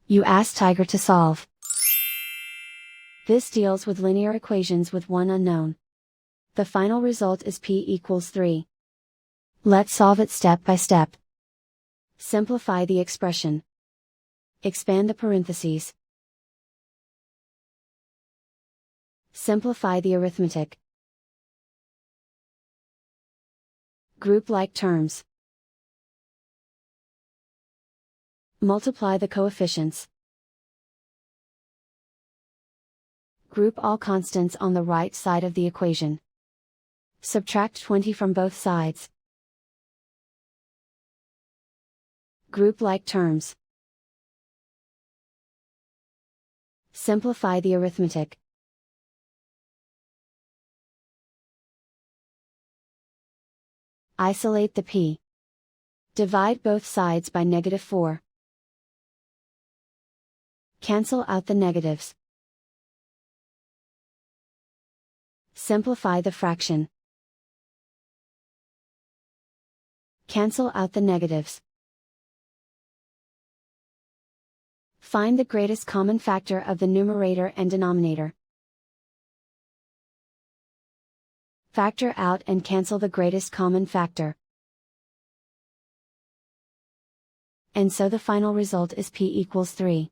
You ask Tiger to solve. This deals with linear equations with one unknown. The final result is p equals 3. Let's solve it step by step. Simplify the expression. Expand the parentheses. Simplify the arithmetic. Group like terms. Multiply the coefficients. Group all constants on the right side of the equation. Subtract 20 from both sides. Group like terms. Simplify the arithmetic. Isolate the p. Divide both sides by -4. Cancel out the negatives. Simplify the fraction. Cancel out the negatives. Find the greatest common factor of the numerator and denominator. Factor out and cancel the greatest common factor. And so the final result is p equals 3.